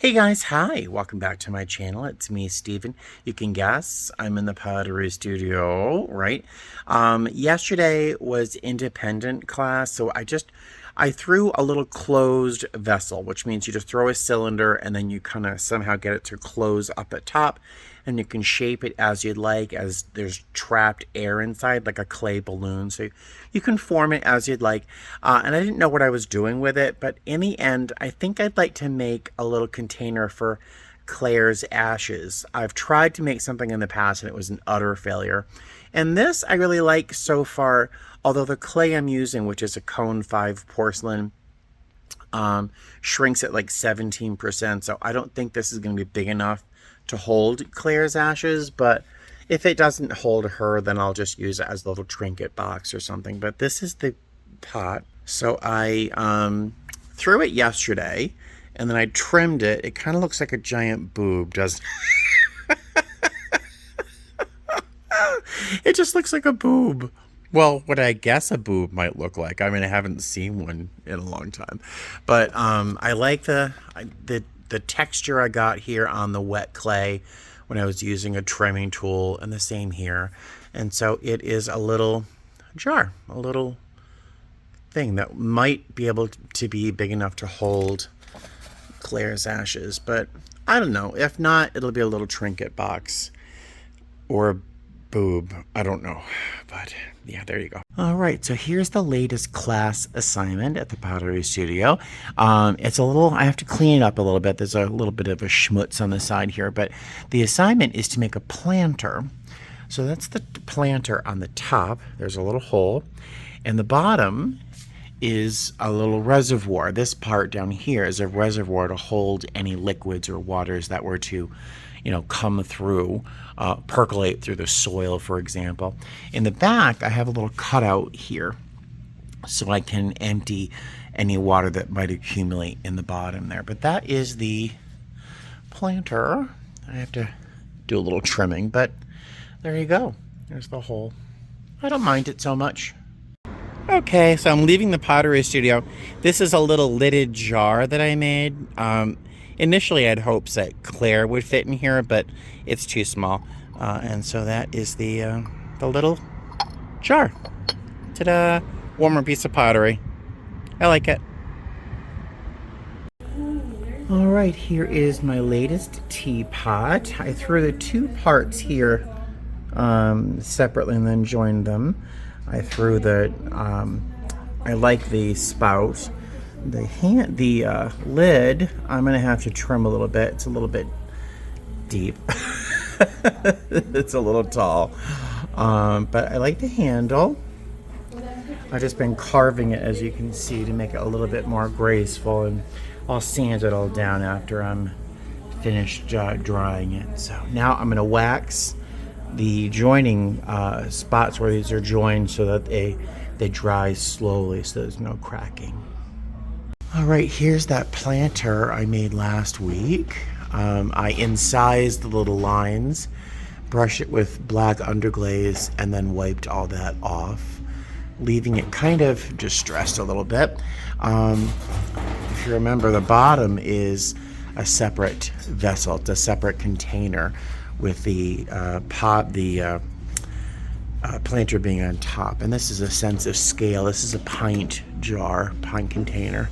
Hey guys, hi! Welcome back to my channel. It's me, Steven. You can guess I'm in the pottery studio, right? Yesterday was independent class, so I threw a little closed vessel, which means you just throw a cylinder and then you kind of somehow get it to close up at top, and you can shape it as you'd like, as there's trapped air inside, like a clay balloon. So you can form it as you'd like. And I didn't know what I was doing with it, but in the end, I think I'd like to make a little container for Claire's ashes. I've tried to make something in the past and it was an utter failure. And this I really like so far, although the clay I'm using, which is a cone 5 porcelain, shrinks at like 17%. So I don't think this is going to be big enough to hold Claire's ashes, but if it doesn't hold her, then I'll just use it as a little trinket box or something. But this is the pot. So I threw it yesterday and then I trimmed it. It kind of looks like a giant boob, doesn't it? It just looks like a boob. Well, what I guess a boob might look like. I mean, I haven't seen one in a long time. But I like the texture I got here on the wet clay when I was using a trimming tool, and the same here. And so it is a little jar, a little thing that might be able to be big enough to hold Claire's ashes. But I don't know. If not, it'll be a little trinket box or a boob. I don't know. But yeah, there you go. All right, so here's the latest class assignment at the pottery studio. It's a little, I have to clean it up a little bit. There's a little bit of a schmutz on the side here, but the assignment is to make a planter. So that's the planter on the top. There's a little hole, and the bottom is a little reservoir. This part down here is a reservoir to hold any liquids or waters that were to, come through, percolate through the soil, for example. In the back, I have a little cutout here so I can empty any water that might accumulate in the bottom there. But that is the planter. I have to do a little trimming, but there you go. There's the hole. I don't mind it so much. Okay, so I'm leaving the pottery studio. This is a little lidded jar that I made. Initially, I had hopes that Claire would fit in here, but it's too small. And so that is the little jar. Ta-da! Warmer piece of pottery. I like it. All right, here is my latest teapot. I threw the two parts here separately and then joined them. I threw I like the spout. The lid, I'm gonna have to trim a little bit. It's a little bit deep. It's a little tall, but I like the handle. I've just been carving it, as you can see, to make it a little bit more graceful, and I'll sand it all down after I'm finished drying it. So now I'm gonna wax the joining spots where these are joined so that they dry slowly, so there's no cracking. All right, here's that planter I made last week. I incised the little lines, brushed it with black underglaze, and then wiped all that off, leaving it kind of distressed a little bit. If you remember, the bottom is a separate vessel. It's a separate container with the planter being on top. And this is a sense of scale. This is a pint container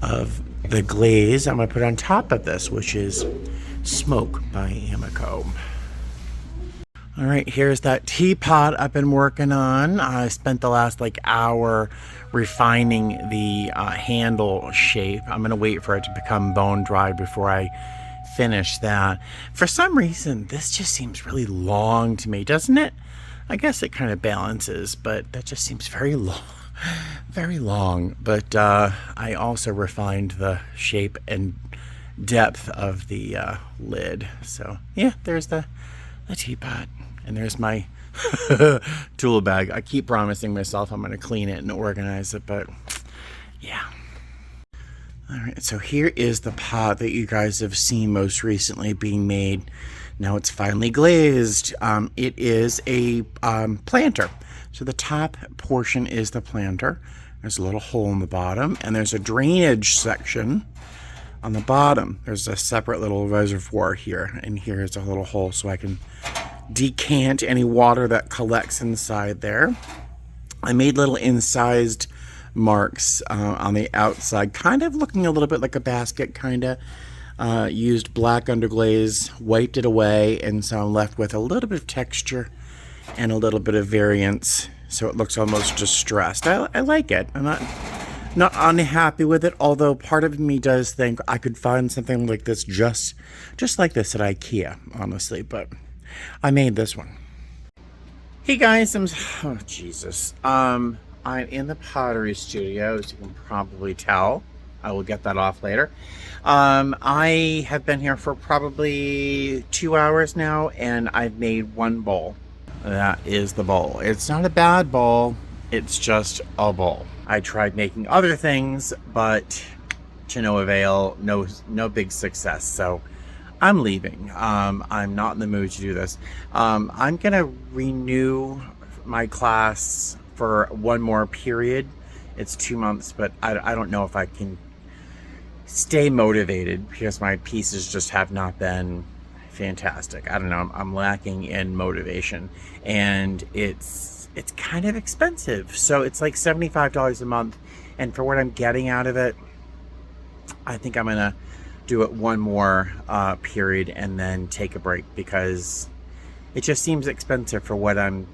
of the glaze I'm going to put on top of this, which is Smoke by Amico. All right, here's that teapot I've been working on. I spent the last hour refining the handle shape. I'm going to wait for it to become bone dry before I finish that. For some reason, this just seems really long to me, doesn't it? I guess it kind of balances, but that just seems very long. Very long. But I also refined the shape and depth of the lid. So yeah, there's the teapot, and there's my tool bag. I keep promising myself I'm going to clean it and organize it, but yeah. All right, so here is the pot that you guys have seen most recently being made. Now it's finally glazed. It is a planter. So the top portion is the planter. There's a little hole in the bottom, and there's a drainage section on the bottom, there's a separate little reservoir here, and here's a little hole so I can decant any water that collects inside there. I made little incised marks on the outside, kind of looking a little bit like a basket, kind of. Used black underglaze, wiped it away, and so I'm left with a little bit of texture and a little bit of variance, so it looks almost distressed. I like it. I'm not unhappy with it, although part of me does think I could find something like this just like this at IKEA, honestly, but I made this one. Hey guys, oh Jesus. I'm in the pottery studio, as you can probably tell. I will get that off later. I have been here for probably 2 hours now, and I've made one bowl. That is the bowl. It's not a bad bowl, it's just a bowl. I tried making other things, but to no avail, no big success, so I'm leaving. I'm not in the mood to do this. I'm gonna renew my class for one more period. It's 2 months, but I don't know if I can stay motivated because my pieces just have not been fantastic. I don't know, I'm lacking in motivation, and it's kind of expensive. So it's like $75 a month, and for what I'm getting out of it, I think I'm gonna do it one more period and then take a break, because it just seems expensive for what I'm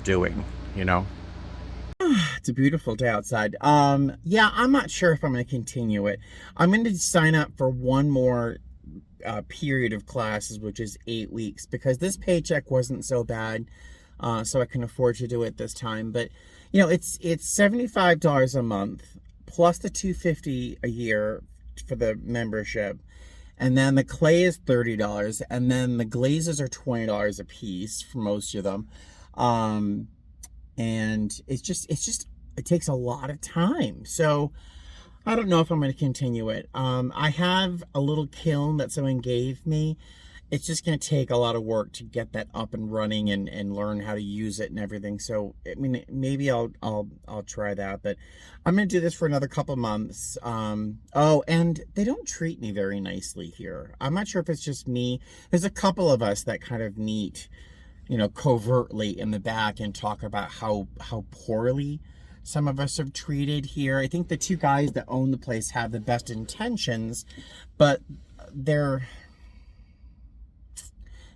doing, you know. It's a beautiful day outside. Yeah, I'm not sure if I'm going to continue it. I'm going to sign up for one more period of classes, which is 8 weeks, because this paycheck wasn't so bad, so I can afford to do it this time. But you know, it's $75 a month plus the $250 a year for the membership, and then the clay is $30, and then the glazes are $20 a piece for most of them. And it takes a lot of time. So I don't know if I'm going to continue it. I have a little kiln that someone gave me. It's just going to take a lot of work to get that up and running and learn how to use it and everything. So, I mean, maybe I'll try that, but I'm going to do this for another couple months. Oh, and they don't treat me very nicely here. I'm not sure if it's just me. There's a couple of us that kind of meet, you know, covertly in the back and talk about how poorly some of us are treated here. I think the two guys that own the place have the best intentions, but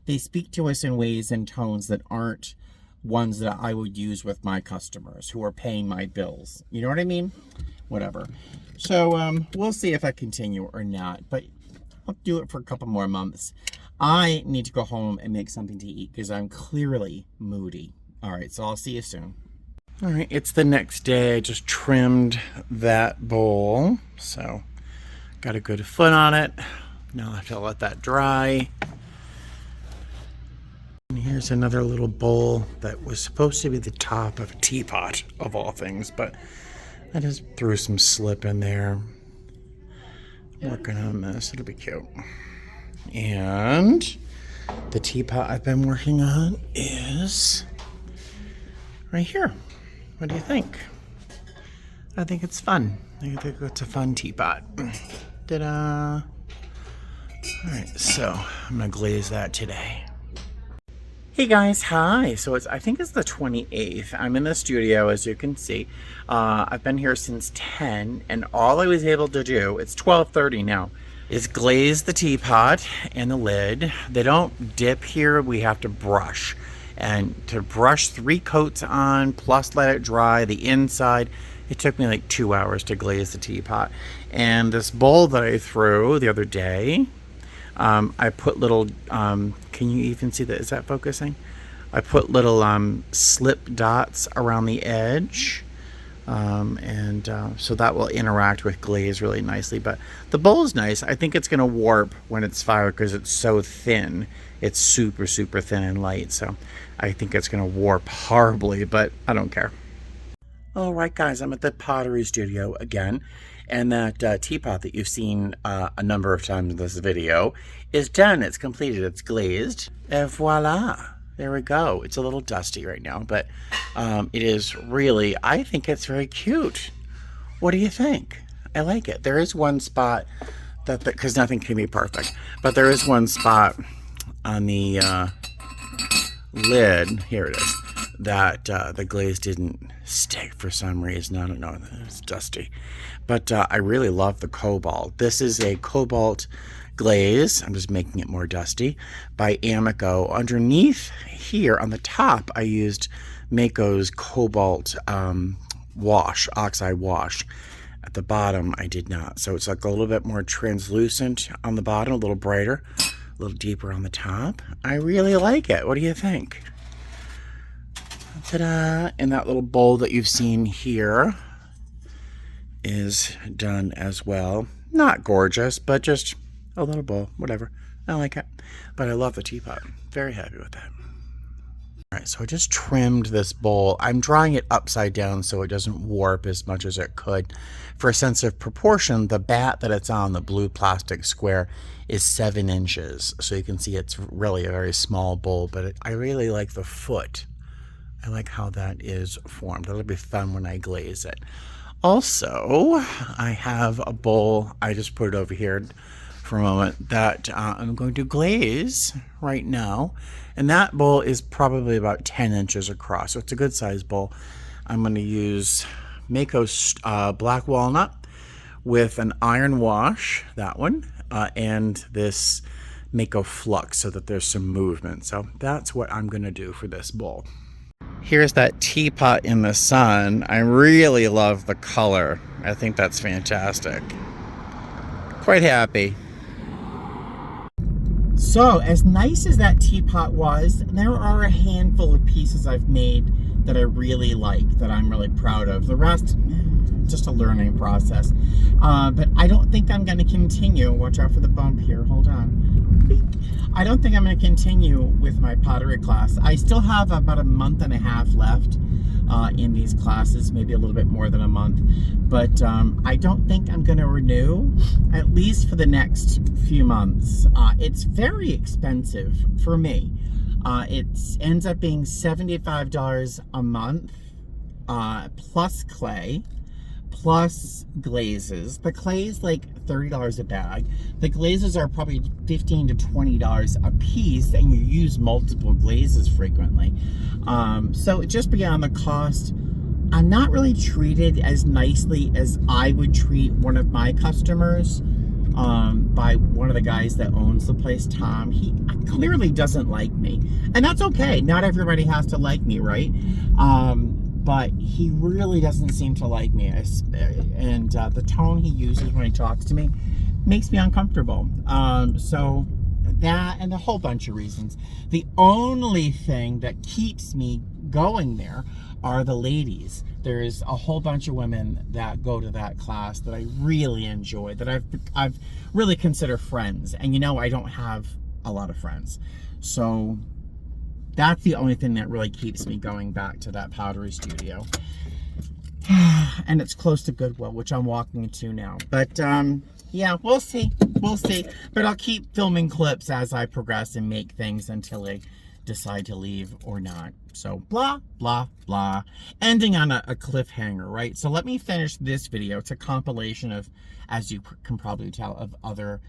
they speak to us in ways and tones that aren't ones that I would use with my customers who are paying my bills. You know what I mean? Whatever. So we'll see if I continue or not, but I'll do it for a couple more months. I need to go home and make something to eat because I'm clearly moody. All right, so I'll see you soon. All right, it's the next day. I just trimmed that bowl, so got a good foot on it. Now I have to let that dry. And here's another little bowl that was supposed to be the top of a teapot, of all things, but I just threw some slip in there. Working on this, it'll be cute. And the teapot I've been working on is right here. What do you think? I think it's fun. I think it's a fun teapot. Ta-da! All right, so I'm gonna glaze that today. Hey guys, hi. So I think it's the 28th. I'm in the studio, as you can see. I've been here since 10, and all I was able to do, it's 12:30 now, is glaze the teapot and the lid. They don't dip here, we have to brush. And to brush 3 coats on, plus let it dry, the inside, it took me like 2 hours to glaze the teapot. And this bowl that I threw the other day, I put little, can you even see that? Is that focusing? I put little slip dots around the edge. So that will interact with glaze really nicely. But the bowl is nice. I think it's going to warp when it's fired because it's so thin. It's super, super thin and light. So I think it's going to warp horribly, but I don't care. All right, guys, I'm at the pottery studio again. And that teapot that you've seen a number of times in this video is done. It's completed. It's glazed. And voila. There we go. It's a little dusty right now, but it is really, I think it's very cute. What do you think? I like it. There is one spot that because nothing can be perfect. But there is one spot on the lid, here it is, that the glaze didn't stick for some reason. I don't know, it's dusty. But I really love the Cobalt. This is a Cobalt Glaze, I'm just making it more dusty, by Amico. Underneath here on the top, I used Mako's Cobalt wash, oxide wash. At the bottom, I did not. So it's like a little bit more translucent on the bottom, a little brighter, a little deeper on the top. I really like it. What do you think? Ta-da! And that little bowl that you've seen here is done as well. Not gorgeous, but just a little bowl, whatever. I like it. But I love the teapot. Very happy with that. All right, so I just trimmed this bowl. I'm drawing it upside down so it doesn't warp as much as it could. For a sense of proportion, the bat that it's on, the blue plastic square, is 7 inches. So you can see it's really a very small bowl, but I really like the foot. I like how that is formed. That'll be fun when I glaze it. Also, I have a bowl, I just put it over here for a moment, that I'm going to glaze right now. And that bowl is probably about 10 inches across, so it's a good size bowl. I'm going to use Mako's black walnut with an iron wash, that one, and this Mako flux so that there's some movement. So that's what I'm going to do for this bowl. Here's that teapot in the sun. I really love the color. I think that's fantastic. Quite happy. So, as nice as that teapot was, there are a handful of pieces I've made that I really like, that I'm really proud of. The rest, just a learning process. But I don't think I'm going to continue. Watch out for the bump here. Hold on. I don't think I'm going to continue with my pottery class. I still have about a month and a half left in these classes, maybe a little bit more than a month. But I don't think I'm going to renew, at least for the next few months. It's very expensive for me. It ends up being $75 a month, plus clay, plus glazes. The clay is like $30 a bag. The glazes are probably $15 to $20 a piece, and you use multiple glazes frequently. So just beyond the cost, I'm not really treated as nicely as I would treat one of my customers by one of the guys that owns the place, Tom. He clearly doesn't like me, and that's okay. Not everybody has to like me, right? But he really doesn't seem to like me, and the tone he uses when he talks to me makes me uncomfortable. So that and a whole bunch of reasons. The only thing that keeps me going there are the ladies. There's a whole bunch of women that go to that class that I really enjoy, that I've really consider friends. And you know, I don't have a lot of friends, so that's the only thing that really keeps me going back to that pottery studio. And it's close to Goodwill, which I'm walking into now. But yeah, we'll see. We'll see. But I'll keep filming clips as I progress and make things until I decide to leave or not. So blah, blah, blah. Ending on a cliffhanger, right? So let me finish this video. It's a compilation of, as you can probably tell, of other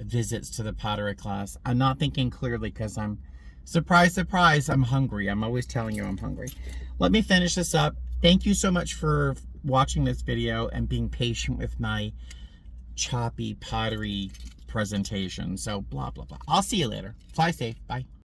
visits to the pottery class. I'm not thinking clearly because I'm, surprise, surprise, I'm hungry. I'm always telling you I'm hungry. Let me finish this up. Thank you so much for watching this video and being patient with my choppy pottery presentation. So blah, blah, blah. I'll see you later. Fly safe. Bye.